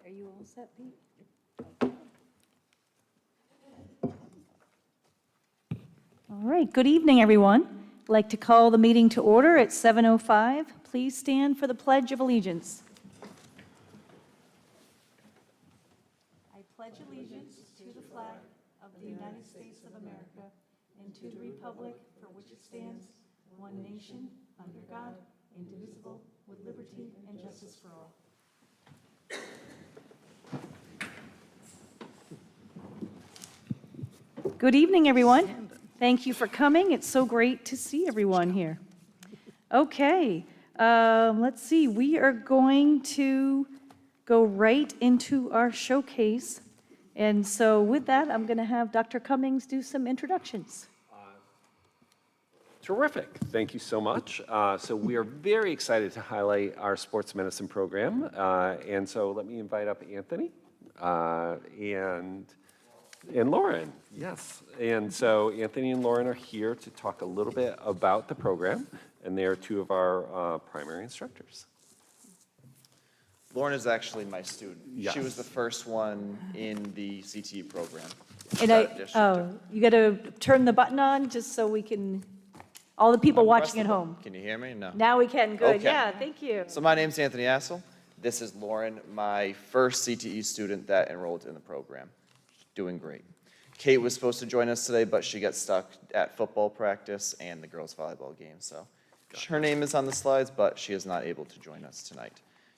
Are you all set, Pete? All right, good evening, everyone. I'd like to call the meeting to order at 7:05. Please stand for the Pledge of Allegiance. I pledge allegiance to the flag of the United States of America and to the republic for which it stands, one nation, under God, indivisible, with liberty and justice for all. Good evening, everyone. Thank you for coming. It's so great to see everyone here. Okay, let's see. We are going to go right into our showcase. And so with that, I'm going to have Dr. Cummings do some introductions. Terrific. Thank you so much. So we are very excited to highlight our sports medicine program. And so let me invite up Anthony and Lauren. Yes. And so Anthony and Lauren are here to talk a little bit about the program, and they are two of our primary instructors. Lauren is actually my student. Yes. She was the first one in the CTE program. And you got to turn the button on just so we can, all the people watching at home. Can you hear me? No. Now we can. Good. Okay. Yeah, thank you. So my name's Anthony Assel. This is Lauren, my first CTE student that enrolled in the program. Doing great. Kate was supposed to join us today, but she got stuck at football practice and the girls' volleyball game. So her name is on the slides, but she is not able to join us tonight.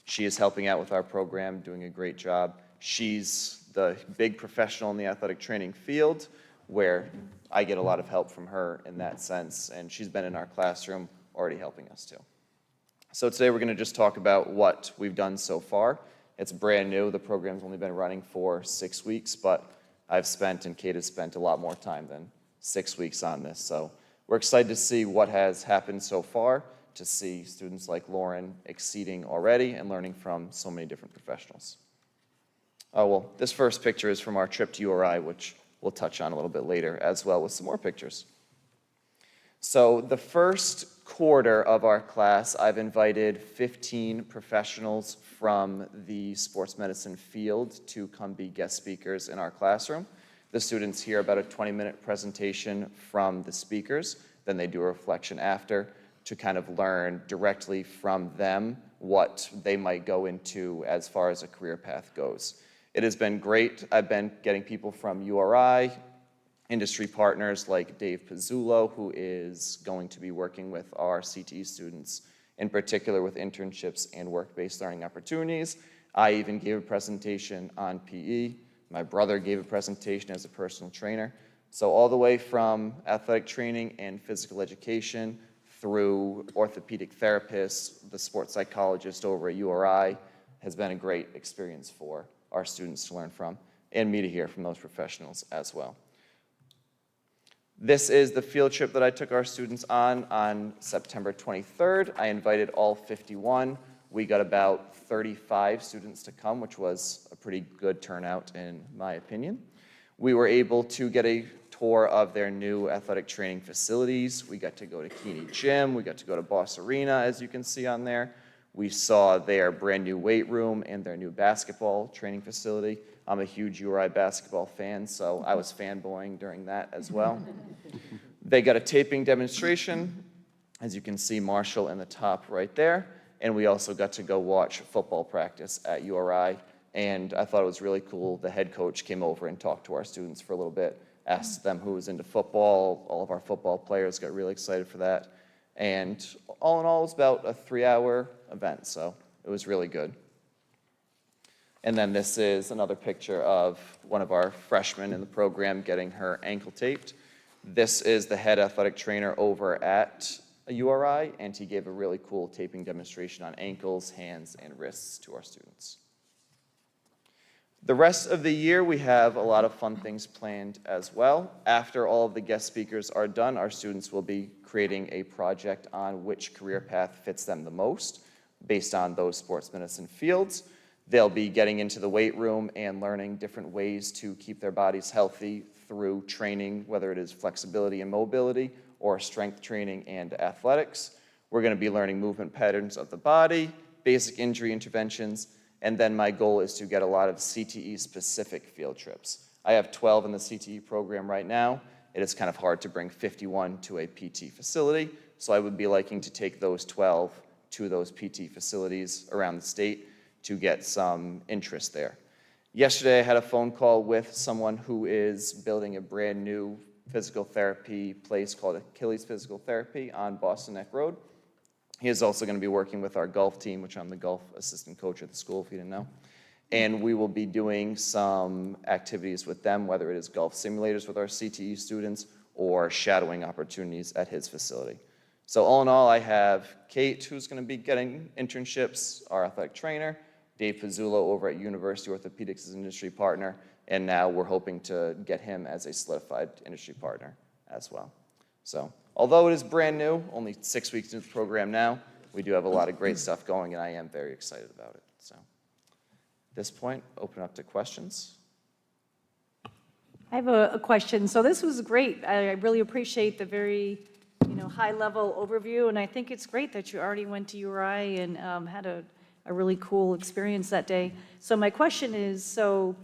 She is helping out with our program, doing a great job. She's the big professional in the athletic training field, where I get a lot of help from her in that sense, and she's been in our classroom already helping us too. So today we're going to just talk about what we've done so far. It's brand new. The program's only been running for 6 weeks, but I've spent and Kate has spent a lot more time than 6 weeks on this. So we're excited to see what has happened so far, to see students like Lauren exceeding already and learning from so many different professionals. Oh, well, this first picture is from our trip to URI, which we'll touch on a little bit later, as well with some more pictures. So the first quarter of our class, I've invited 15 professionals from the sports medicine field to come be guest speakers in our classroom. The students hear about a 20-minute presentation from the speakers, then they do a reflection after to kind of learn directly from them what they might go into as far as a career path goes. It has been great. I've been getting people from URI, industry partners like Dave Pizzullo, who is going to be working with our CTE students, in particular with internships and work-based learning opportunities. I even gave a presentation on PE. My brother gave a presentation as a personal trainer. So all the way from athletic training and physical education through orthopedic therapists, the sports psychologist over at URI has been a great experience for our students to learn from, and me to hear from those professionals as well. This is the field trip that I took our students on September 23rd. I invited all 51. We got about 35 students to come, which was a pretty good turnout in my opinion. We were able to get a tour of their new athletic training facilities. We got to go to Keeney Gym. We got to go to Boss Arena, as you can see on there. We saw their brand new weight room and their new basketball training facility. I'm a huge URI basketball fan, so I was fanboying during that as well. They got a taping demonstration, as you can see Marshall in the top right there, and we also got to go watch football practice at URI, and I thought it was really cool. The head coach came over and talked to our students for a little bit, asked them who was into football. All of our football players got really excited for that, and all in all, it was about a 3-hour event, so it was really good. And then this is another picture of one of our freshmen in the program getting her ankle taped. This is the head athletic trainer over at URI, and he gave a really cool taping demonstration on ankles, hands, and wrists to our students. The rest of the year, we have a lot of fun things planned as well. After all of the guest speakers are done, our students will be creating a project on which career path fits them the most based on those sports medicine fields. They'll be getting into the weight room and learning different ways to keep their bodies healthy through training, whether it is flexibility and mobility or strength training and athletics. We're going to be learning movement patterns of the body, basic injury interventions, And then my goal is to get a lot of CTE-specific field trips. I have 12 in the CTE program right now. It is kind of hard to bring 51 to a PT facility, so I would be liking to take those 12 to those PT facilities around the state to get some interest there. Yesterday, I had a phone call with someone who is building a brand new physical therapy place called Achilles Physical Therapy on Boston Neck Road. He is also going to be working with our golf team, which I'm the golf assistant coach at the school, if you didn't know. And we will be doing some activities with them, whether it is golf simulators with our CTE students or shadowing opportunities at his facility. So all in all, I have Kate, who's going to be getting internships, our athletic trainer, Dave Pizzullo over at University Orthopedics as an industry partner, and now we're hoping to get him as a solidified industry partner as well. So although it is brand new, only 6 weeks into the program now, we do have a lot of great stuff going, and I am very excited about it. So at this point, open up to questions. I have a question. So this was great. I really appreciate the very, high-level overview, and I think it's great that you already went to URI and had a really cool experience that day. So my question is, so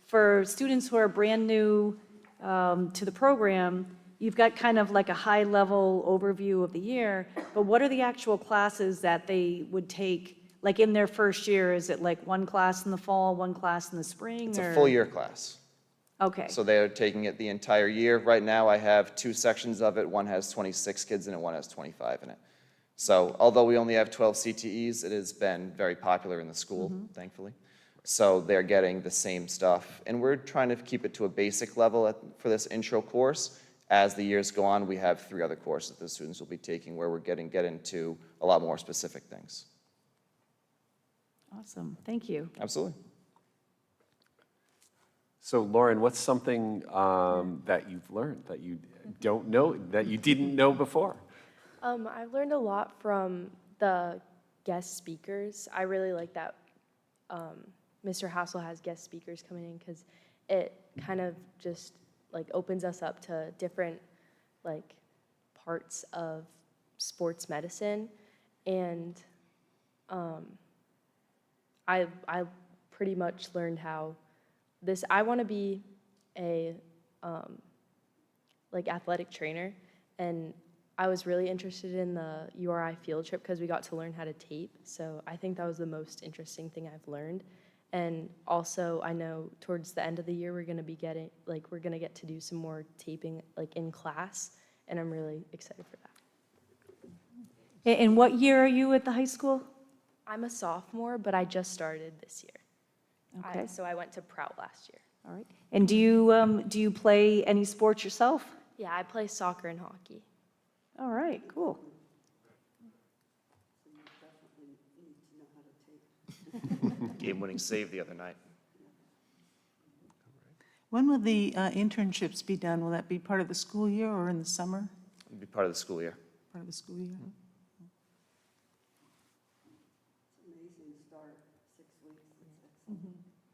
for students who are brand new to the program, you've got kind of like a high-level overview of the year, but what are the actual classes that they would take, like in their first year? Is it like one class in the fall, one class in the spring? It's a full year class. Okay. So they're taking it the entire year. Right now, I have 2 sections of it. One has 26 kids in it, one has 25 in it. So although we only have 12 CTEs, it has been very popular in the school, thankfully. So they're getting the same stuff. And we're trying to keep it to a basic level for this intro course. As the years go on, we have 3 other courses the students will be taking where we're get into a lot more specific things. Awesome. Thank you. Absolutely. So Lauren, what's something that you've learned that you don't know, that you didn't know before? I've learned a lot from the guest speakers. I really like that Mr. Hassel has guest speakers coming in because it kind of just like opens us up to different like parts of sports medicine, and I pretty much learned how I want to be a like athletic trainer, and I was really interested in the URI field trip because we got to learn how to tape. So I think that was the most interesting thing I've learned. And also, I know towards the end of the year we're going to be getting we're going to get to do some more taping like in class, and I'm really excited for that. And what year are you at the high school? I'm a sophomore, but I just started this year. Okay. So I went to Prout last year. All right. And do you play any sports yourself? Yeah, I play soccer and hockey. All right, cool. Game-winning save the other night. When will the internships be done? Will that be part of the school year or in the summer? It'll be part of the school year. Part of the school year?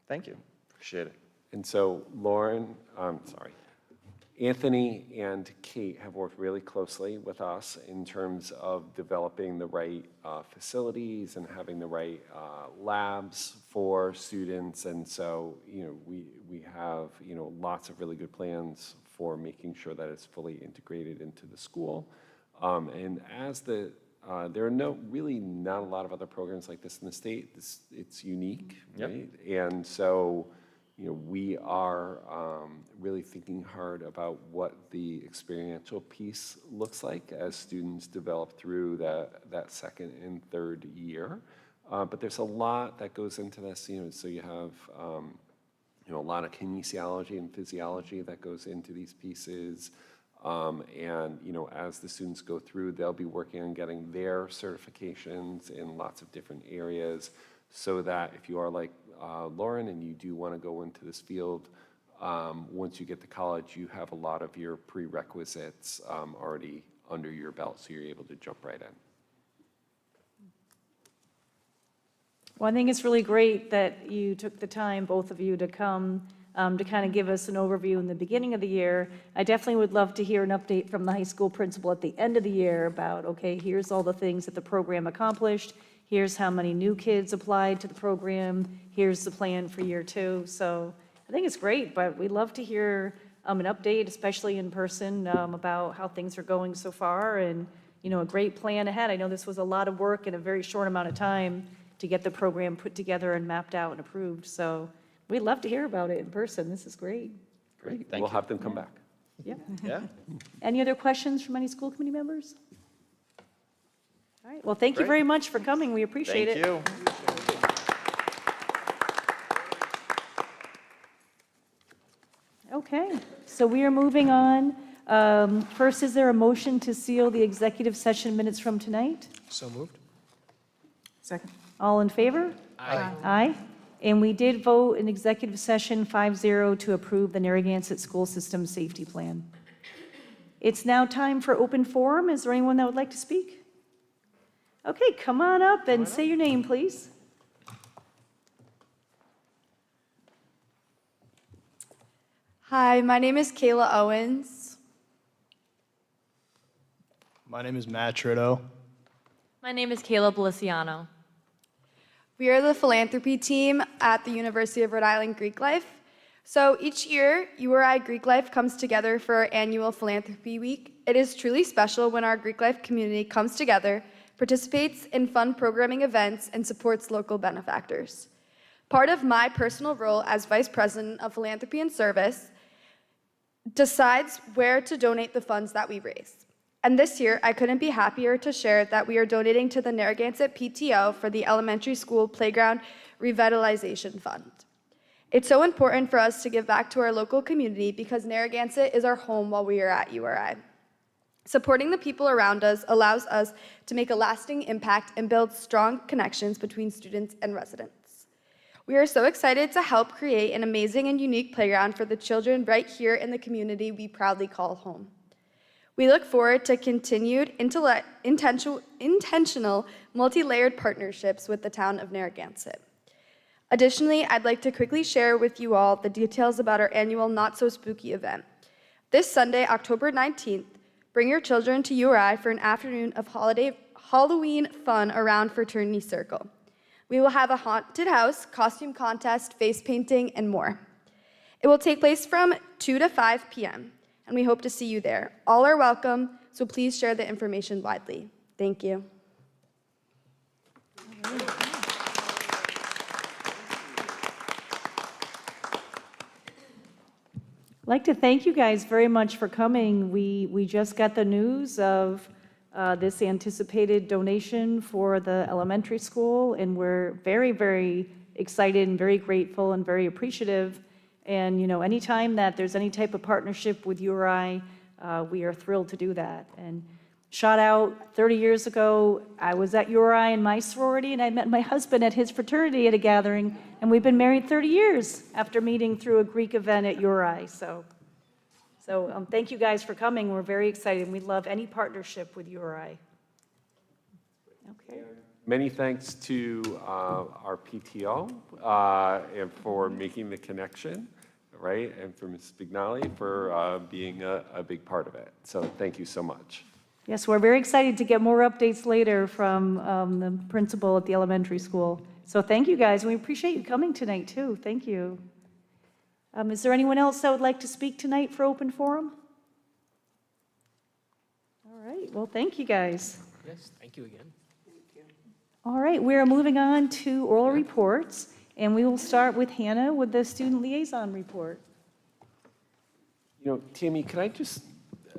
Thank you. Appreciate it. And so Anthony and Kate have worked really closely with us in terms of developing the right facilities and having the right labs for students. And so, we have, lots of really good plans for making sure that it's fully integrated into the school. And as there are not a lot of other programs like this in the state. It's unique, right? And so, we are really thinking hard about what the experiential piece looks like as students develop through that second and third year. But there's a lot that goes into this, so you have a lot of kinesiology and physiology that goes into these pieces. And as the students go through, they'll be working on getting their certifications in lots of different areas, so that if you are like Lauren and you do want to go into this field, once you get to college, you have a lot of your prerequisites already under your belt, so you're able to jump right in. Well, I think it's really great that you took the time, both of you, to come to kind of give us an overview in the beginning of the year. I definitely would love to hear an update from the high school principal at the end of the year about, okay, here's all the things that the program accomplished. here's how many new kids applied to the program, here's the plan for year 2. So I think it's great, but we'd love to hear an update, especially in person, about how things are going so far, and, you know, a great plan ahead. I know this was a lot of work in a very short amount of time to get the program put together and mapped out and approved. So we'd love to hear about it in person. This is great. Great, thank We'll you. have them come back. Yeah. Yeah, Any other questions from any school committee members? All right, well, thank you Great. very much for coming. We appreciate thank it. you. Okay, so we are moving on. First, is there a motion to seal the executive session minutes from tonight? So moved. Second. All in favor? Aye. Aye. And we did vote in executive session 5-0 to approve the Narragansett School System Safety Plan. It's now time for open forum. Is there anyone that would like to speak? Okay, come on up and say your name, please. Hi, my name is Kayla Owens. My name is Matt Trudeau. My name is Caleb Feliciano. We are the philanthropy team at the University of Rhode Island Greek Life. So each year, URI Greek Life comes together for our annual Philanthropy Week. It is truly special when our Greek Life community comes together, participates in fun programming events, and supports local benefactors. Part of my personal role as Vice President of Philanthropy and Service decides where to donate the funds that we raise. And this year, I couldn't be happier to share that we are donating to the Narragansett PTO for the Elementary School Playground Revitalization Fund. It's so important for us to give back to our local community because Narragansett is our home while we are at URI. Supporting the people around us allows us to make a lasting impact and build strong connections between students and residents. We are so excited to help create an amazing and unique playground for the children right here in the community we proudly call home. We look forward to continued intentional, multi-layered partnerships with the town of Narragansett. Additionally, I'd like to quickly share with you all the details about our annual Not So Spooky event. This Sunday, October 19th, bring your children to URI for an afternoon of Halloween fun around Fraternity Circle. We will have a haunted house, costume contest, face painting, and more. It will take place from 2 to 5 p.m., and we hope to see you there. All are welcome, so please share the information widely. Thank you. I'd like to thank you guys very much for coming. We just got the news of this anticipated donation for the elementary school, and we're very, very excited and very grateful and very appreciative. And, you know, anytime that there's any type of partnership with URI, we are thrilled to do that. And shout out, 30 years ago, I was at URI in my sorority, and I met my husband at his fraternity at a gathering, and we've been married 30 years after meeting through a Greek event at URI. So thank you guys for coming. We're very excited, and we love any partnership with URI. Okay. Many thanks to our PTO and for making the connection, right? And for Ms. Spignali for being a big part of it. So thank you so much. Yes, we're very excited to get more updates later from the principal at the elementary school. So thank you guys. We appreciate you coming tonight too. Thank you. Is there anyone else that would like to speak tonight for open forum? All right, well, thank you guys. Yes, thank you again. All right, we're moving on to oral reports, and we will start with Hannah with the student liaison report. You know, Tammy, can I just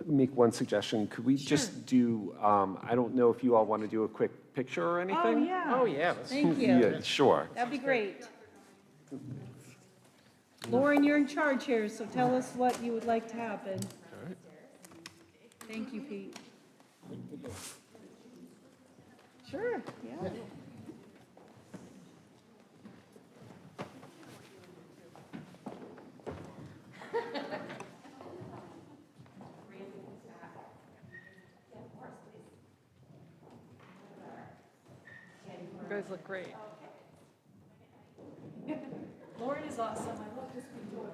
make one suggestion? Could we just do, I don't know if you all want to do a quick picture or anything? Oh, yeah. Thank you. Yeah, sure. That'd be great. Lauren, you're in charge here, so tell us what you would like to happen. Thank you, Pete. Sure, yeah. You guys look great. Lauren is awesome. I love this people.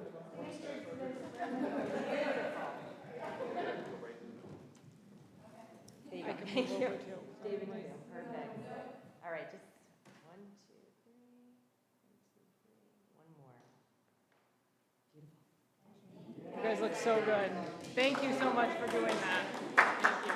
I can move over too. David, perfect. All right, just so good. Thank you so much for doing that. Thank you.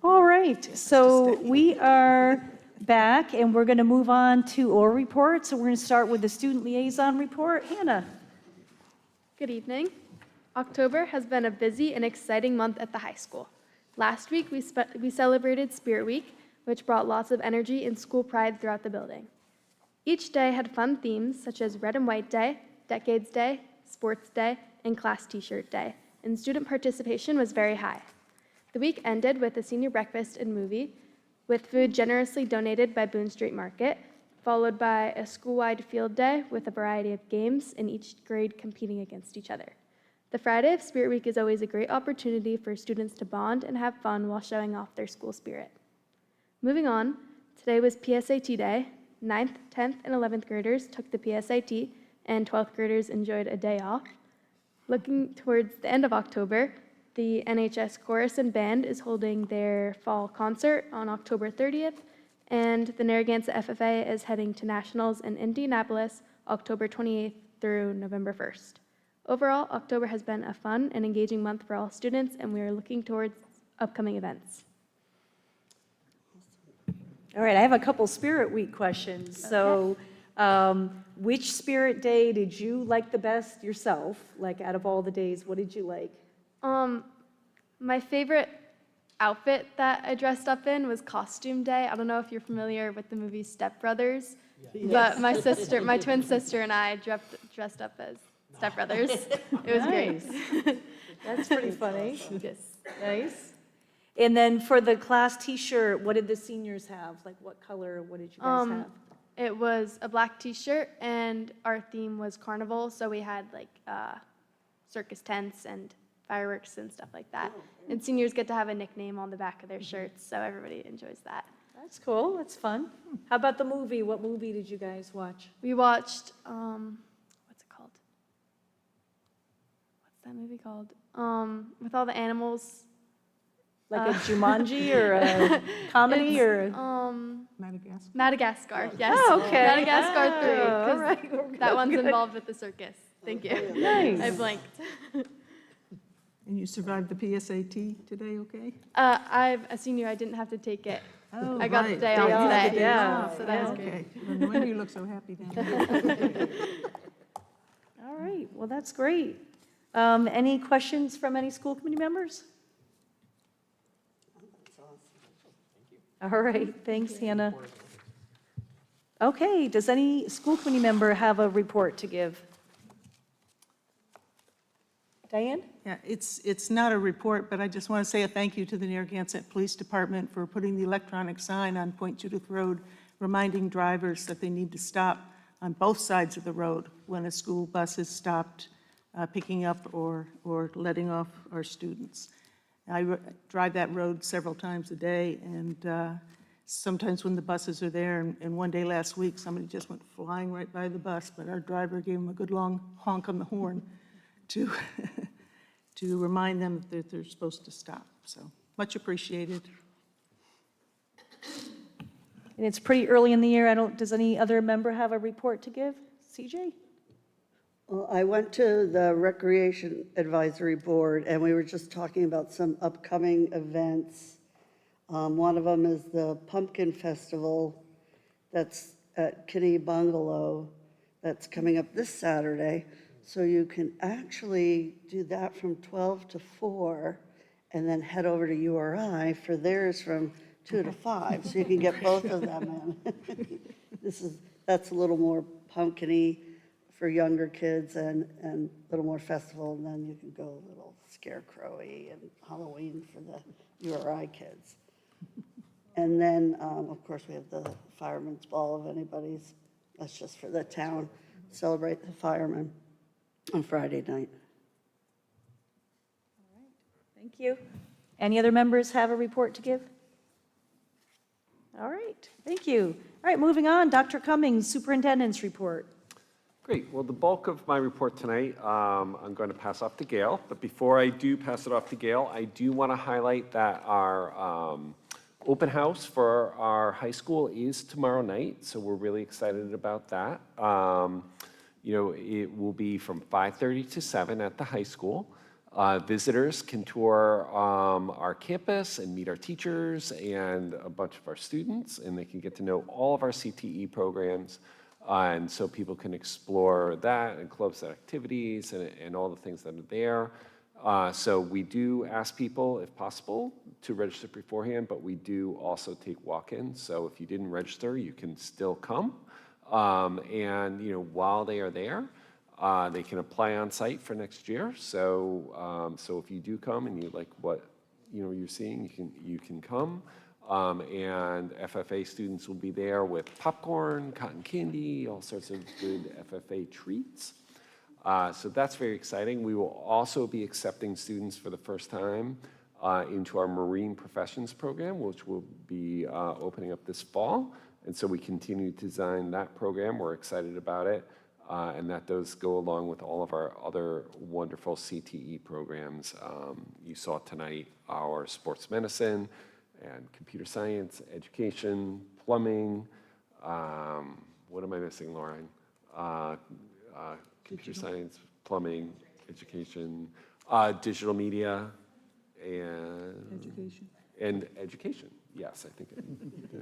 All right, so we are back, and we're going to move on to oral reports. So we're going to start with the student liaison report. Hannah. Good evening. October has been a busy and exciting month at the high school. Last week, we celebrated Spirit Week, which brought lots of energy and school pride throughout the building. Each day had fun themes such as Red and White Day, Decades Day, Sports Day, and Class T-shirt Day, and student participation was very high. The week ended with a senior breakfast and movie, with food generously donated by Boone Street Market, followed by a school-wide field day with a variety of games and each grade competing against each other. The Friday of Spirit Week is always a great opportunity for students to bond and have fun while showing off their school spirit. Moving on, today was PSAT Day. 9th, 10th, and 11th graders took the PSAT, and 12th graders enjoyed a day off. Looking towards the end of October, the NHS Chorus and Band is holding their fall concert on October 30th, and the Narragansett FFA is heading to Nationals in Indianapolis October 28th through November 1st. Overall, October has been a fun and engaging month for all students, and we are looking towards upcoming events. All right, I have a couple Spirit Week questions. So, which Spirit Day did you like the best yourself? Like, out of all the days, what did you like? My favorite outfit that I dressed up in was Costume Day. I don't know if you're familiar with the movie Step Brothers, but my twin sister and I dressed up as Step Brothers. It was great. That's pretty funny. Yes. Nice. And then for the class T-shirt, what did the seniors have? Like, what color? What did you guys have? It was a black T-shirt, and our theme was carnival, so we had like circus tents and fireworks and stuff like that. And seniors get to have a nickname on the back of their shirts, so everybody enjoys that. That's cool. That's fun. How about the movie? What movie did you guys watch? We watched, what's it called? What's that movie called? With all the animals. Like a Jumanji or a comedy or? Madagascar. Madagascar, yes. Oh, okay. Madagascar 3, Oh, all 'cause right. that one's involved with the circus. Thank you. Nice. I blanked. And you survived the PSAT today, okay? I'm a senior, I didn't have to take it. Oh, I got the right. day Day off off, today. yeah. So that was Yeah. great. Okay, no wonder you look so happy down there. All right, well, that's great. Any questions from any school committee members? All right, thanks, Hannah. Okay, does any school committee member have a report to give? Diane? Yeah, it's not a report, but I just want to say a thank you to the Narragansett Police Department for putting the electronic sign on Point Judith Road, reminding drivers that they need to stop on both sides of the road when a school bus is stopped picking up or letting off our students. I drive that road several times a day, and sometimes when the buses are there, and one day last week, somebody just went flying right by the bus, but our driver gave them a good long honk on the horn to to remind them that they're supposed to stop. So much appreciated. And it's pretty early in the year. Does any other member have a report to give? CJ? Well, I went to the Recreation Advisory Board, and we were just talking about some upcoming events. One of them is the Pumpkin Festival that's at Kinney Bungalow that's coming up this Saturday. So you can actually do that from 12 to 4 and then head over to URI for theirs from 2 to 5. So you can get both of them in. That's a little more pumpkin-y for younger kids and a little more festival. And then you can go a little scarecrow-y and Halloween for the URI kids. And then, of course, we have the Fireman's Ball if anybody's, that's just for the town, celebrate the firemen on Friday night. Thank you. Any other members have a report to give? All right, thank you. All right, moving on, Dr. Cummings, Superintendent's report. Great. Well, the bulk of my report tonight, I'm going to pass off to Gail. But before I do pass it off to Gail, I do want to highlight that our open house for our high school is tomorrow night. So we're really excited about that. It will be from 5:30 to 7 at the high school. Visitors can tour our campus and meet our teachers and a bunch of our students, and they can get to know all of our CTE programs. And so people can explore that and clubs and activities and all the things that are there. So we do ask people, if possible, to register beforehand, but we do also take walk-ins. So if you didn't register, you can still come. While they are there, they can apply on site for next year. So if you do come and you like what you're seeing, you can come. And FFA students will be there with popcorn, cotton candy, all sorts of good FFA treats. So that's very exciting. We will also be accepting students for the first time into our Marine Professions program, which will be opening up this fall. And so we continue to design that program. We're excited about it. And that does go along with all of our other wonderful CTE programs. You saw tonight our sports medicine and computer science, education, plumbing. What am I missing, Lauren? Computer science, plumbing, education, digital media, and education. Yes, I think I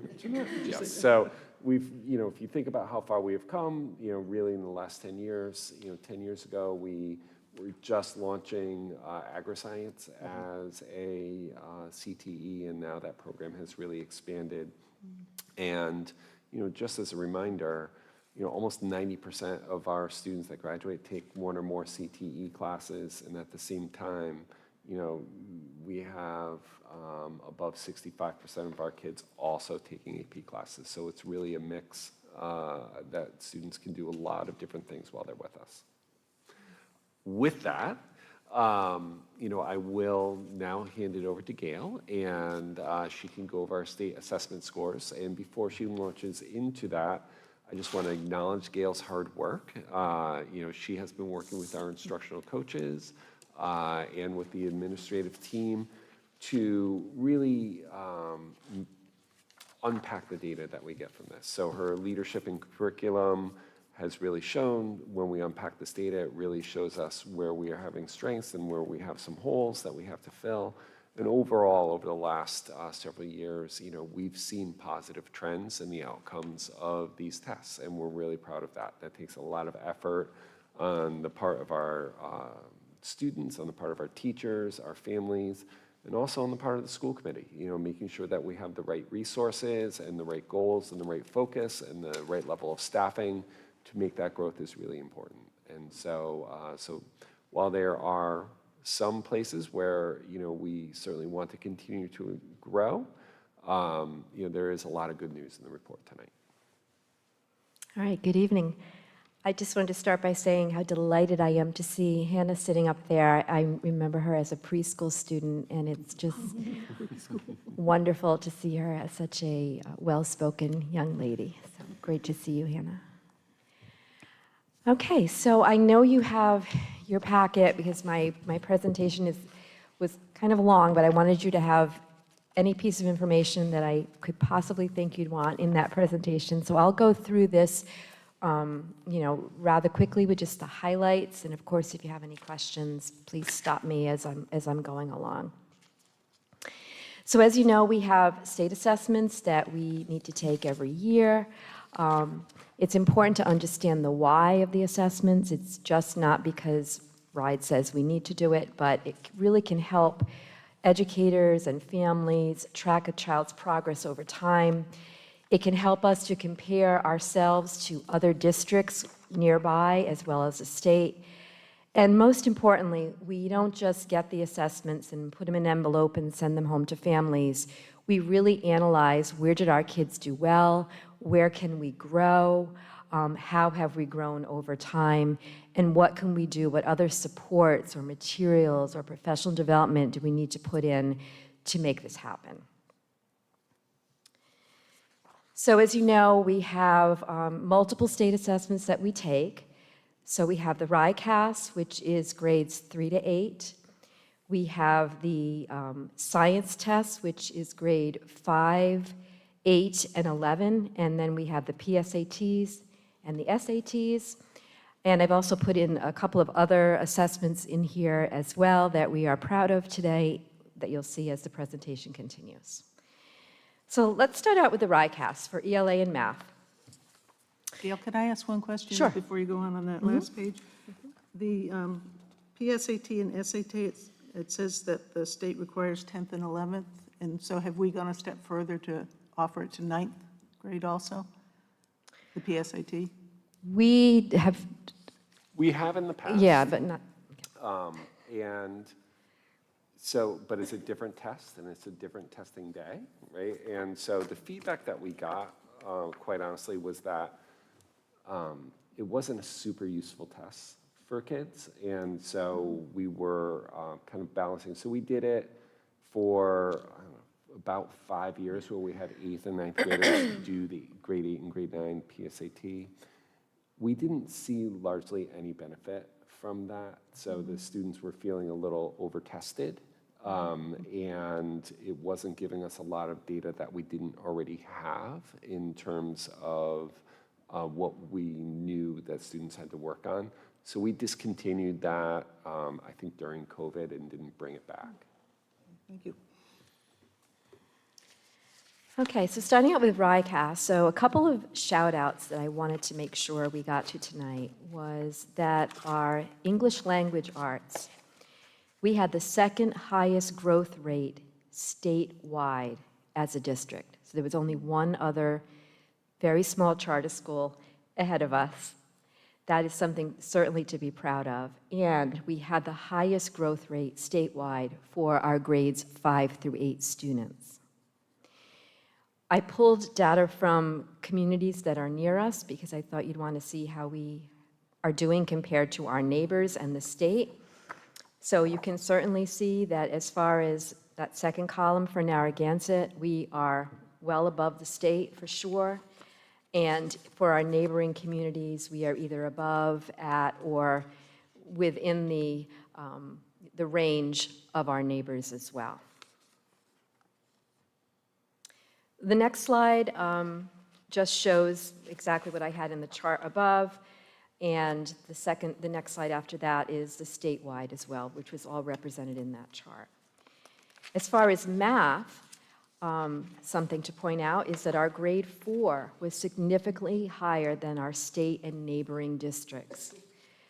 mentioned that. Yes. So we've, if you think about how far we have come, really in the last 10 years, 10 years ago, we were just launching agri-science as a CTE, and now that program has really expanded. And, just as a reminder, almost 90% of our students that graduate take one or more CTE classes, and at the same time, we have above 65% of our kids also taking AP classes. So it's really a mix that students can do a lot of different things while they're with us. With that, I will now hand it over to Gail, and she can go over our state assessment scores. And before she launches into that, I just want to acknowledge Gail's hard work. She has been working with our instructional coaches and with the administrative team to really unpack the data that we get from this. So her leadership and curriculum has really shown, when we unpack this data, it really shows us where we are having strengths and where we have some holes that we have to fill. And overall, over the last several years, we've seen positive trends in the outcomes of these tests, and we're really proud of that. That takes a lot of effort on the part of our students, on the part of our teachers, our families, and also on the part of the school committee, making sure that we have the right resources and the right goals and the right focus and the right level of staffing to make that growth is really important. And so while there are some places where, we certainly want to continue to grow, there is a lot of good news in the report tonight. All right, good evening. I just wanted to start by saying how delighted I am to see Hannah sitting up there. I remember her as a preschool student, and it's just wonderful to see her as such a well-spoken young lady. So great to see you, Hannah. Okay, so I know you have your packet because my presentation was kind of long, but I wanted you to have any piece of information that I could possibly think you'd want in that presentation. So I'll go through this rather quickly with just the highlights. And of course, if you have any questions, please stop me as I'm going along. So as you know, we have state assessments that we need to take every year. It's important to understand the why of the assessments. It's just not because RIDE says we need to do it, but it really can help educators and families track a child's progress over time. It can help us to compare ourselves to other districts nearby as well as the state. And most importantly, we don't just get the assessments and put them in an envelope and send them home to families. We really analyze, where did our kids do well? Where can we grow? how have we grown over time, and what can we do, what other supports or materials or professional development do we need to put in to make this happen. So as you know, we have multiple state assessments that we take. So we have the RICAS, which is grades 3 to 8. We have the science test, which is grade 5, 8, and 11. And then we have the PSATs and the SATs. And I've also put in a couple of other assessments in here as well that we are proud of today that you'll see as the presentation continues. So let's start out with the RICAS for ELA and math. Gail, can I ask one question? Sure. Before you go on that last page? The PSAT and SAT, it says that the state requires 10th and 11th, and so have we gone a step further to offer it to 9th grade also? The PSAT? We have, We have in the past. yeah, but not, And so, but it's a different test and it's a different testing day, right? And so the feedback that we got, quite honestly, was that it wasn't a super useful test for kids. And so we were kind of balancing. So we did it for about 5 years where we had 8th and 9th graders do the grade 8 and grade 9 PSAT. We didn't see largely any benefit from that. So the students were feeling a little over-tested. And it wasn't giving us a lot of data that we didn't already have in terms of what we knew that students had to work on. So we discontinued that, I think, during COVID and didn't bring it back. Thank you. okay, so starting out with RICAS, so a couple of shout outs that I wanted to make sure we got to tonight was that our English language arts, we had the second highest growth rate statewide as a district. So there was only one other very small charter school ahead of us. That is something certainly to be proud of. And we had the highest growth rate statewide for our grades 5 through 8 students. I pulled data from communities that are near us because I thought you'd want to see how we are doing compared to our neighbors and the state. So you can certainly see that as far as that second column for Narragansett, we are well above the state for sure. And for our neighboring communities, we are either above, at, or within the range of our neighbors as well. The next slide just shows exactly what I had in the chart above. And the next slide after that is the statewide as well, which was all represented in that chart. As far as math, something to point out is that our grade 4 was significantly higher than our state and neighboring districts.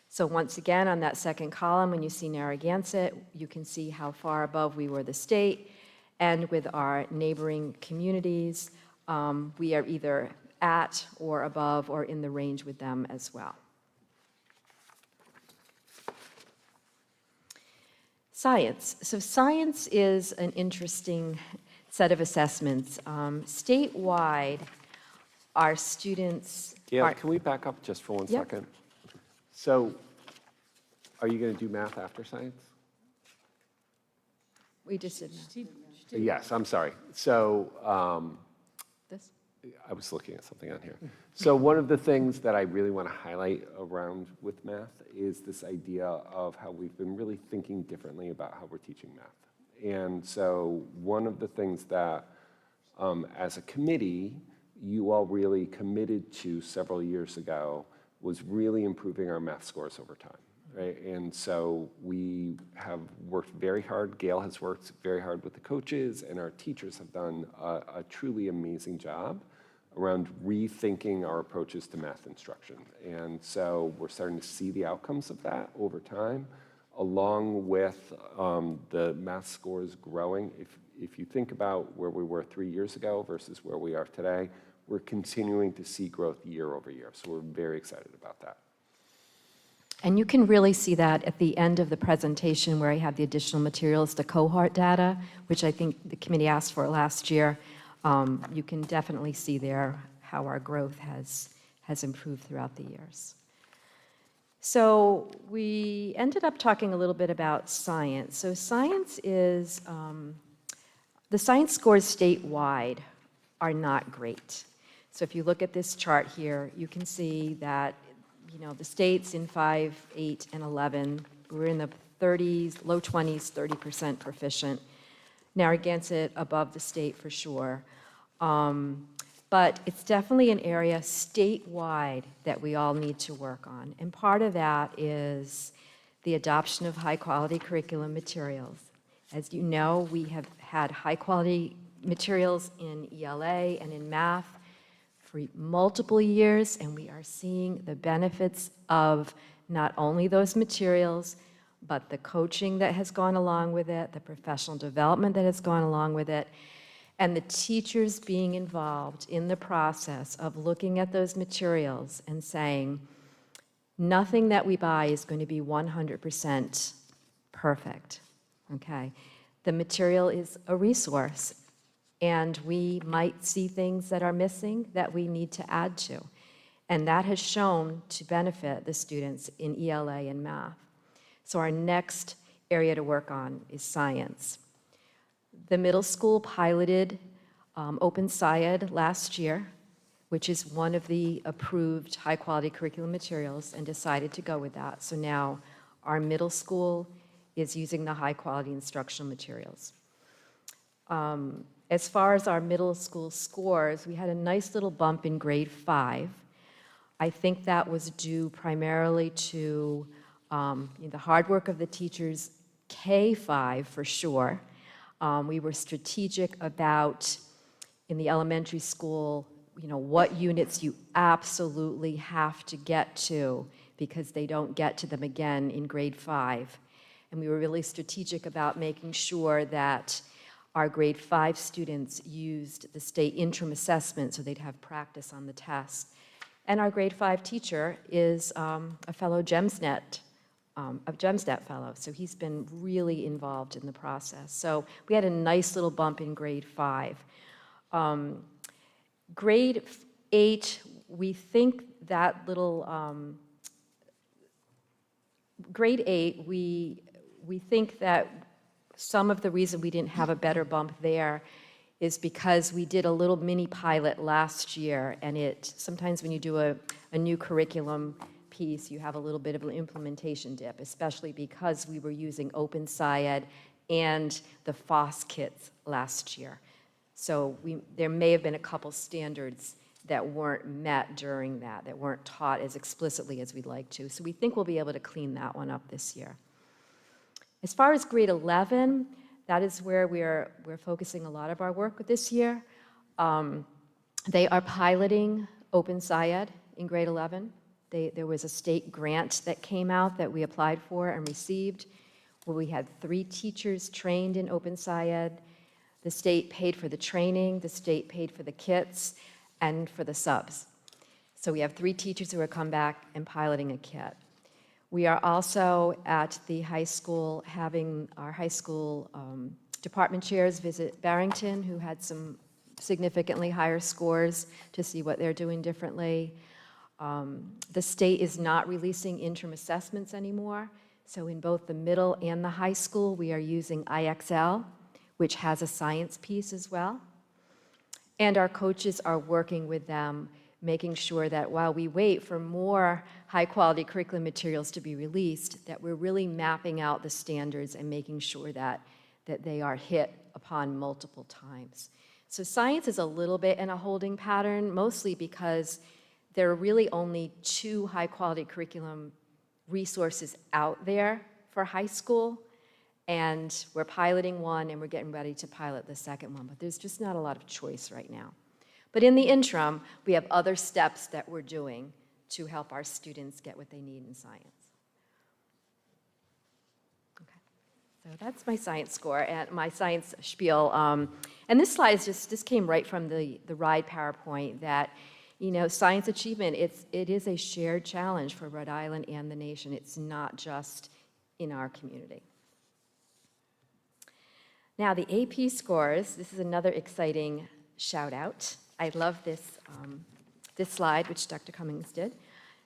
So once again, on that second column, when you see Narragansett, you can see how far above we were the state. And with our neighboring communities, we are either at or above or in the range with them as well. Science. So science is an interesting set of assessments. Statewide, our students Gail, are... can we back up just for 1 Yep. second? So are you going to do math after science? We just did math. Yes, I'm sorry. So This? I was looking at something on here. So one of the things that I really want to highlight around with math is this idea of how we've been really thinking differently about how we're teaching math. And so one of the things that, as a committee, you all really committed to several years ago was really improving our math scores over time, right? And so we have worked very hard. Gail has worked very hard with the coaches, and our teachers have done a truly amazing job around rethinking our approaches to math instruction. And so we're starting to see the outcomes of that over time, along with the math scores growing. If you think about where we were 3 years ago versus where we are today, we're continuing to see growth year over year. So we're very excited about that. And you can really see that at the end of the presentation where I have the additional materials, the cohort data, which I think the committee asked for last year. You can definitely see there how our growth has has improved throughout the years. So we ended up talking a little bit about science. So science is, the science scores statewide are not great. So if you look at this chart here, you can see that, the states in 5, 8, and 11, we're in the 30s, low 20s, 30% proficient. Narragansett above the state for sure. But it's definitely an area statewide that we all need to work on. And part of that is the adoption of high-quality curriculum materials. As you know, we have had high-quality materials in ELA and in math for multiple years, and we are seeing the benefits of not only those materials, but the coaching that has gone along with it, the professional development that has gone along with it, and the teachers being involved in the process of looking at those materials and saying, nothing that we buy is going to be 100% perfect, okay? The material is a resource, and we might see things that are missing that we need to add to. And that has shown to benefit the students in ELA and math. So our next area to work on is science. The middle school piloted Open SciEd last year, which is one of the approved high-quality curriculum materials, and decided to go with that. So now our middle school is using the high-quality instructional materials. As far as our middle school scores, we had a nice little bump in grade 5. I think that was due primarily to the hard work of the teachers, K-5 for sure. We were strategic about, in the elementary school, what units you absolutely have to get to because they don't get to them again in grade 5. And we were really strategic about making sure that our grade 5 students used the state interim assessment so they'd have practice on the test. And our grade 5 teacher is a fellow GEMSNet, a GEMSNet fellow, so he's been really involved in the process. So we had a nice little bump in grade 5. Grade 8, we think that little, grade 8, we think that some of the reason we didn't have a better bump there is because we did a little mini pilot last year, and sometimes when you do a new curriculum piece, you have a little bit of an implementation dip, especially because we were using Open SciEd and the FOSS kits last year. So there may have been a couple standards that weren't met during that weren't taught as explicitly as we'd like to. So we think we'll be able to clean that one up this year. As far as grade 11, that is where we're focusing a lot of our work this year. They are piloting Open SciEd in grade 11. There was a state grant that came out that we applied for and received, where we had 3 teachers trained in Open SciEd. The state paid for the training, the state paid for the kits, and for the subs. So we have 3 teachers who are come back and piloting a kit. We are also at the high school having our high school department chairs visit Barrington, who had some significantly higher scores, to see what they're doing differently. The state is not releasing interim assessments anymore. So in both the middle and the high school, we are using IXL, which has a science piece as well. And our coaches are working with them, making sure that while we wait for more high-quality curriculum materials to be released, that we're really mapping out the standards and making sure that they are hit upon multiple times. So science is a little bit in a holding pattern, mostly because there are really only 2 high-quality curriculum resources out there for high school, and we're piloting one and we're getting ready to pilot the second one, but there's just not a lot of choice right now. But in the interim, we have other steps that we're doing to help our students get what they need in science. Okay, so that's my science score and my science spiel. And this slide this came right from the RIDE PowerPoint that, science achievement, it is a shared challenge for Rhode Island and the nation. It's not just in our community. Now, the AP scores, this is another exciting shout out. I love this this slide, which Dr. Cummings did,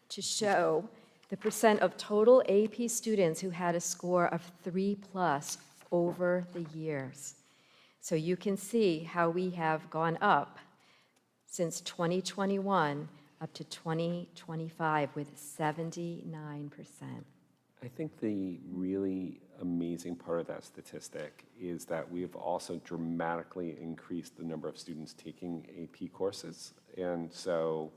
to show the percent of total AP students who had a score of 3+ over the years. So you can see how we have gone up since 2021 up to 2025 with 79%. I think the really amazing part of that statistic is that we've also dramatically increased the number of students taking AP courses. And so,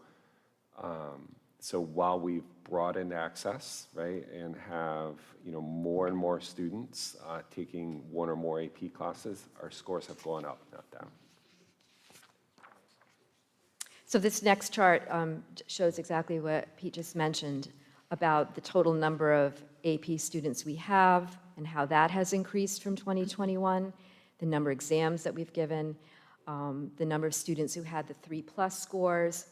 so while we've broadened access, right, and have, more and more students taking one or more AP classes, our scores have gone up, not down. So this next chart shows exactly what Pete just mentioned about the total number of AP students we have and how that has increased from 2021, the number of exams that we've given, the number of students who had the 3+ scores.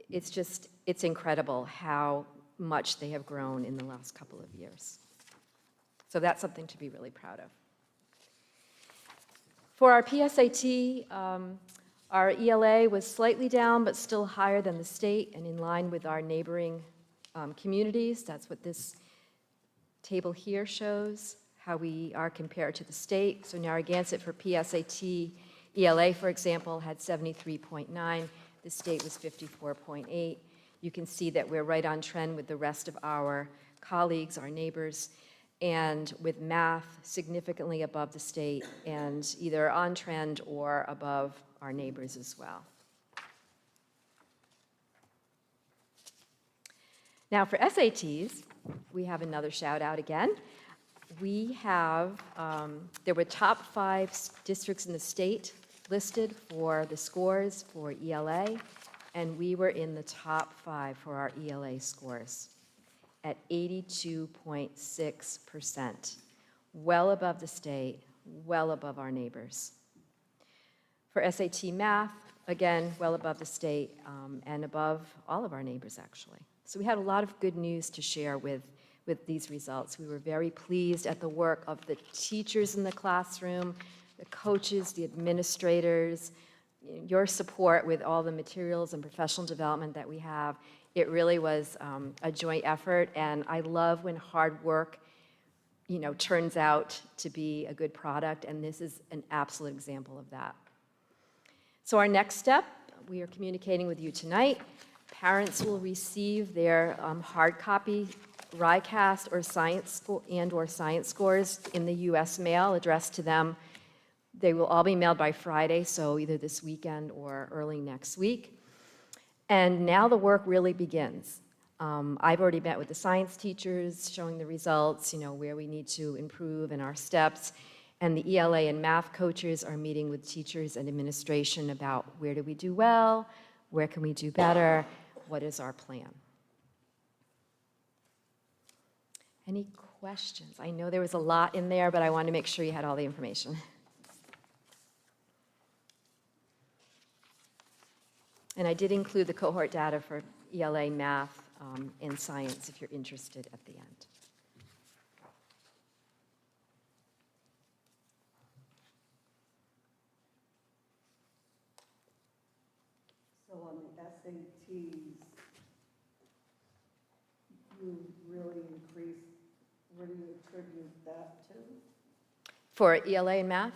It's incredible how much they have grown in the last couple of years. So that's something to be really proud of. For our PSAT, our ELA was slightly down, but still higher than the state and in line with our neighboring communities. That's what this table here shows, how we are compared to the state. So Narragansett for PSAT ELA, for example, had 73.9. The state was 54.8. You can see that we're right on trend with the rest of our colleagues, our neighbors, and with math significantly above the state and either on trend or above our neighbors as well. Now for SATs, we have another shout out again. We have, there were top 5 districts in the state listed for the scores for ELA, and we were in the top 5 for our ELA scores at 82.6%, well above the state, well above our neighbors. For SAT math, again, well above the state and above all of our neighbors, actually. So we had a lot of good news to share with these results. We were very pleased at the work of the teachers in the classroom, the coaches, the administrators, your support with all the materials and professional development that we have. It really was a joint effort, and I love when hard work, turns out to be a good product, and this is an absolute example of that. So our next step, we are communicating with you tonight. Parents will receive their hard copy RICAST or science scores in the U.S. mail addressed to them. They will all be mailed by Friday, so either this weekend or early next week. And now the work really begins. I've already met with the science teachers, showing the results, where we need to improve and our steps. And the ELA and math coaches are meeting with teachers and administration about where do we do well, where can we do better, what is our plan. Any questions? I know there was a lot in there, but I wanted to make sure you had all the information. And I did include the cohort data for ELA, math, and science if you're interested at the end. So on the SATs, you really increased, where do you attribute that to? For ELA and math?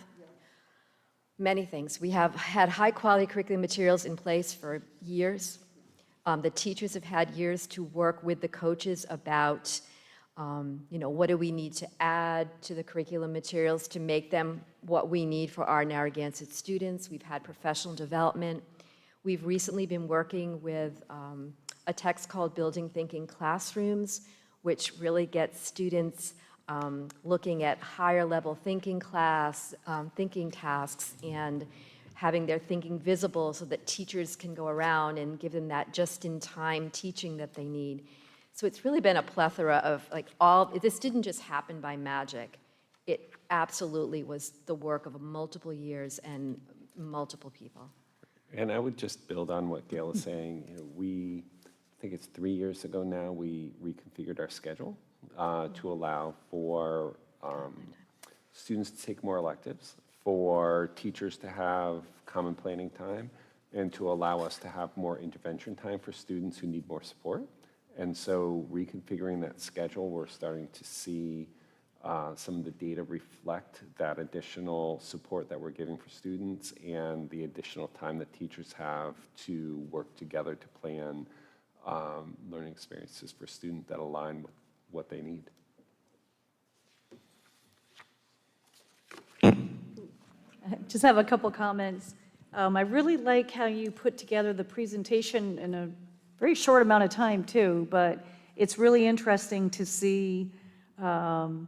Many things. We have had high-quality curriculum materials in place for years. The teachers have had years to work with the coaches about, what do we need to add to the curriculum materials to make them what we need for our Narragansett students. We've had professional development. We've recently been working with a text called Building Thinking Classrooms, which really gets students looking at higher level thinking tasks and having their thinking visible so that teachers can go around and give them that just-in-time teaching that they need. So it's really been a plethora of this didn't just happen by magic. It absolutely was the work of multiple years and multiple people. And I would just build on what Gail is saying. I think it's 3 years ago now, we reconfigured our schedule to allow for students to take more electives, for teachers to have common planning time, and to allow us to have more intervention time for students who need more support. And so reconfiguring that schedule, we're starting to see some of the data reflect that additional support that we're giving for students and the additional time that teachers have to work together to plan learning experiences for students that align with what they need. I just have a couple comments. I really like how you put together the presentation in a very short amount of time too, but it's really interesting to see the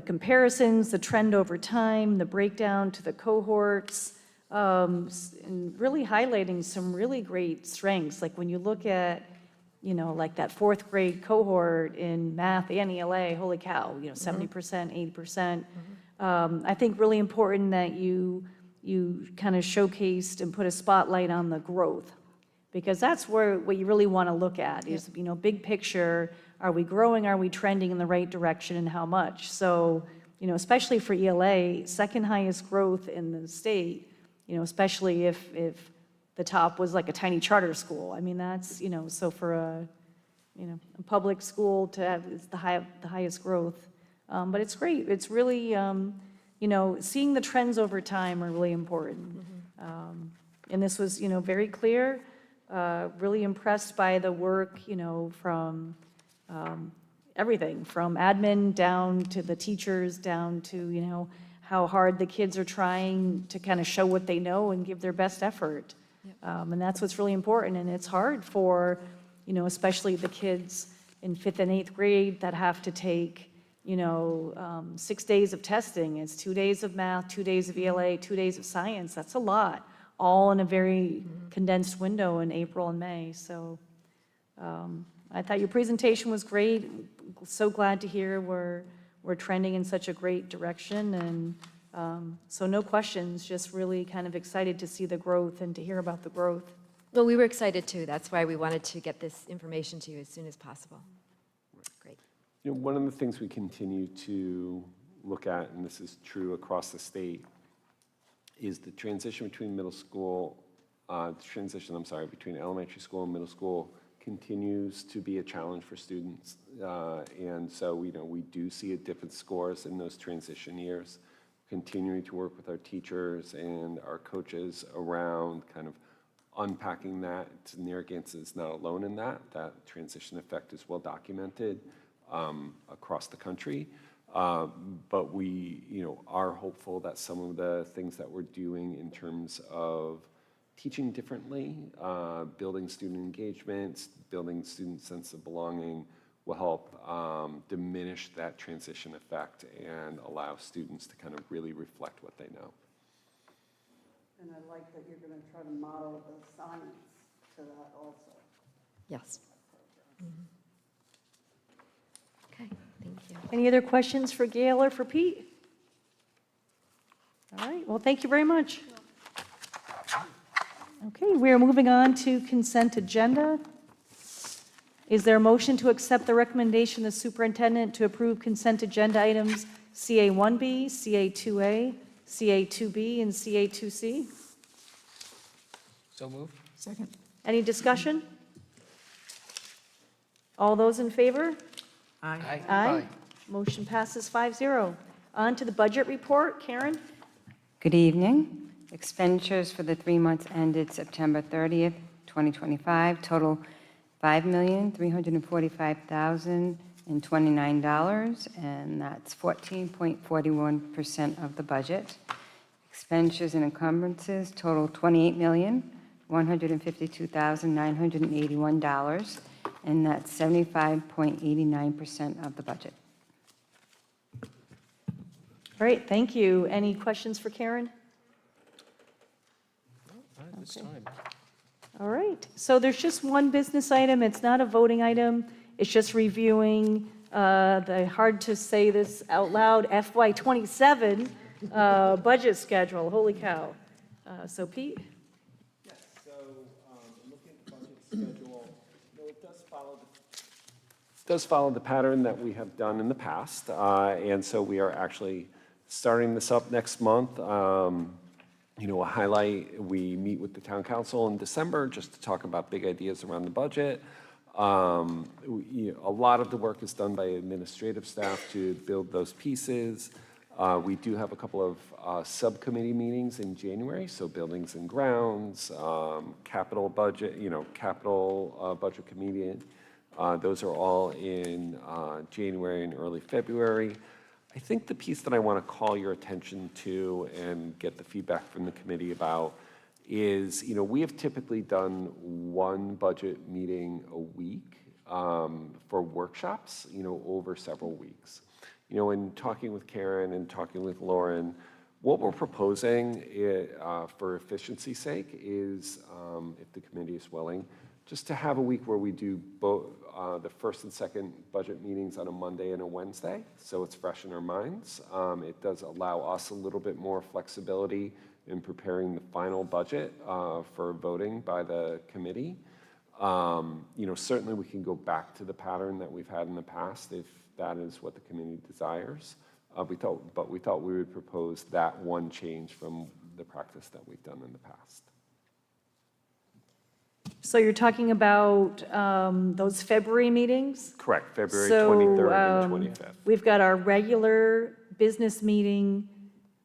comparisons, the trend over time, the breakdown to the cohorts, and really highlighting some really great strengths. Like when you look at, like that fourth grade cohort in math and ELA, holy cow, 70%, 80%. I think really important that you kind of showcased and put a spotlight on the growth, because that's what you really want to look at is, big picture. Are we growing? Are we trending in the right direction, and how much? So, especially for ELA, second highest growth in the state, especially if the top was like a tiny charter school. I mean, that's, so for a public school to have it's the highest growth. But it's great. It's really, seeing the trends over time are really important. And this was, very clear, really impressed by the work, from everything from admin down to the teachers, down to, how hard the kids are trying to kind of show what they know and give their best effort. And that's what's really important. And it's hard for, especially the kids in 5th and 8th grade that have to take, 6 days of testing. It's 2 days of math, 2 days of ELA, 2 days of science. That's a lot, all in a very condensed window in April and May. So I thought your presentation was great. So glad to hear we're trending in such a great direction. And so no questions, just really kind of excited to see the growth and to hear about the growth. Well, we were excited too. That's why we wanted to get this information to you as soon as possible. Great. One of the things we continue to look at, and this is true across the state, is the transition between between elementary school and middle school continues to be a challenge for students. And so we do see a dip in scores in those transition years, continuing to work with our teachers and our coaches around kind of unpacking that. Narragansett is not alone in that. That transition effect is well documented across the country. But we are hopeful that some of the things that we're doing in terms of teaching differently, building student engagement, building student sense of belonging will help diminish that transition effect and allow students to kind of really reflect what they know. And I like that you're going to try to model the science to that also. Yes. Okay, thank you. Any other questions for Gail or for Pete? All right, well, thank you very much. Okay, we are moving on to consent agenda. Is there a motion to accept the recommendation of the superintendent to approve consent agenda items CA1B, CA2A, CA2B, and CA2C? So moved. Second. Any discussion? All those in favor? Aye. Aye. Motion passes 5-0. On to the budget report. Karen? Good evening. Expenditures for the 3 months ended September 30th, 2025 total $5,345,029, and that's 14.41% of the budget. Expenditures and encumbrances total $28,152,981, and that's 75.89% of the budget. Great, thank you. Any questions for Karen? Not at this time. All right, so there's just one business item. It's not a voting item. It's just reviewing the, hard to say this out loud, FY27 budget schedule. Holy cow. So Pete? Yes, so looking at the budget schedule, it does follow the pattern that we have done in the past. And so we are actually starting this up next month. a highlight, we meet with the town council in December just to talk about big ideas around the budget. A lot of the work is done by administrative staff to build those pieces. We do have a couple of subcommittee meetings in January, so buildings and grounds, capital budget, capital budget committee. Those are all in January and early February. I think the piece that I want to call your attention to and get the feedback from the committee about is, we have typically done one budget meeting a week for workshops, over several weeks. In talking with Karen and talking with Lauren, what we're proposing for efficiency's sake is, if the committee is willing, just to have a week where we do both the first and second budget meetings on a Monday and a Wednesday, so it's fresh in our minds. It does allow us a little bit more flexibility in preparing the final budget for voting by the committee. Certainly we can go back to the pattern that we've had in the past if that is what the committee desires. We thought we would propose that one change from the practice that we've done in the past. So you're talking about those February meetings? Correct, February So, 23rd and 25th. We've got our regular business meeting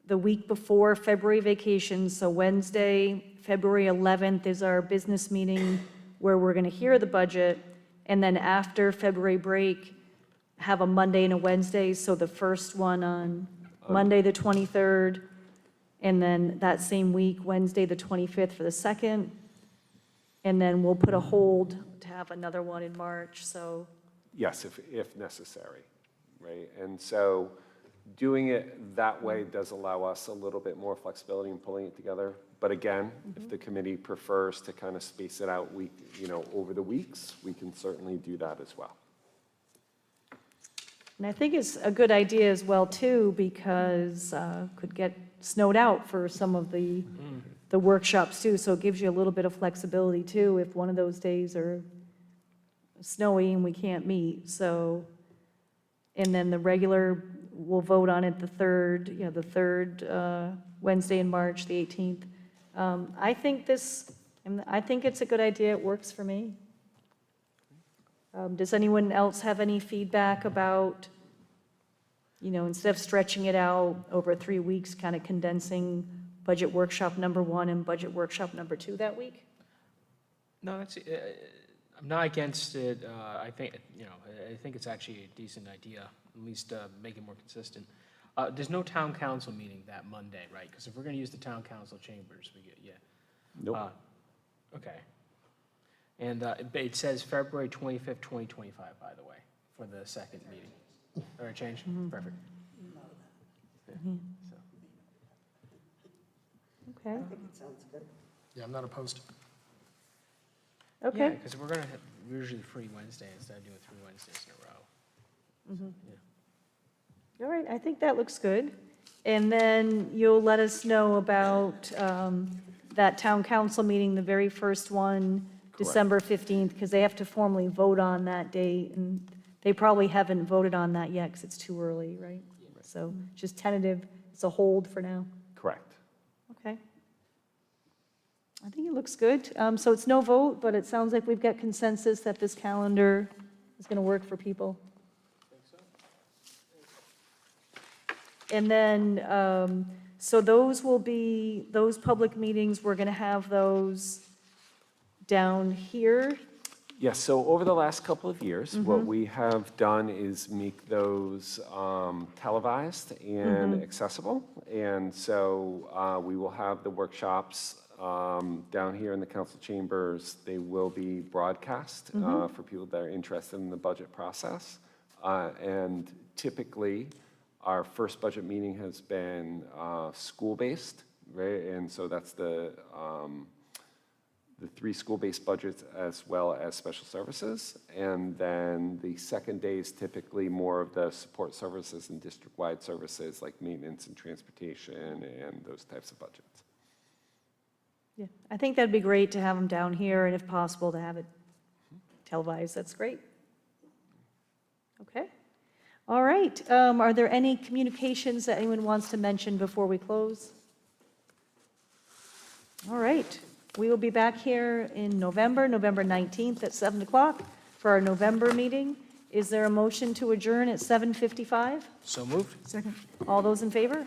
the week before February vacation, so Wednesday, February 11th is our business meeting where we're going to hear the budget, and then after February break, have a Monday and a Wednesday, so the first one on Monday, the 23rd, and then that same week, Wednesday, the 25th for the second, and then we'll put a hold to have another one in March, so. Yes, if necessary, right? And so doing it that way does allow us a little bit more flexibility in pulling it together. But again, if the committee prefers to kind of space it out over the weeks, we can certainly do that as well. And I think it's a good idea as well, too, because could get snowed out for some of the workshops, too. So it gives you a little bit of flexibility, too, if one of those days are snowy and we can't meet. So, and then the regular, we'll vote on it the third Wednesday in March, the 18th. I think it's a good idea. It works for me. Does anyone else have any feedback about, instead of stretching it out over 3 weeks, kind of condensing budget workshop number 1 and budget workshop number 2 that week? No, I'm not against it. I think it's actually a decent idea, at least make it more consistent. There's no town council meeting that Monday, right? Because if we're going to use the town council chambers, Nope. Okay. And it says February 25th, 2025, by the way, for the second meeting. Or a change? Perfect. Yeah, so. Okay, Yeah, I'm not opposed. okay. Yeah, because we're going to have usually free Wednesday instead of doing 3 Wednesdays in a row. Yeah. All right, I think that looks good. And then you'll let us know about that town council meeting, the very first one, December 15th, because they have to formally vote on that date, and they probably haven't voted on that yet because it's too early, right? So just tentative, it's a hold for now. Correct. Okay. I think it looks good. So it's no vote, but it sounds like we've got consensus that this calendar is going to work for people. And then, so those public meetings, we're going to have those down here. Yes, so over the last couple of years, what we have done is make those televised and accessible. And so we will have the workshops down here in the council chambers. They will be broadcast for people that are interested in the budget process. And typically, our first budget meeting has been school-based, right? And so that's the 3 school-based budgets as well as special services. And then the second day is typically more of the support services and district-wide services like maintenance and transportation and those types of budgets. Yeah, I think that'd be great to have them down here, and if possible, to have it televised. That's great. Okay. All right. Are there any communications that anyone wants to mention before we close? All right. We will be back here in November, November 19th at 7 o'clock for our November meeting. Is there a motion to adjourn at 7:55? So moved? Second. All those in favor?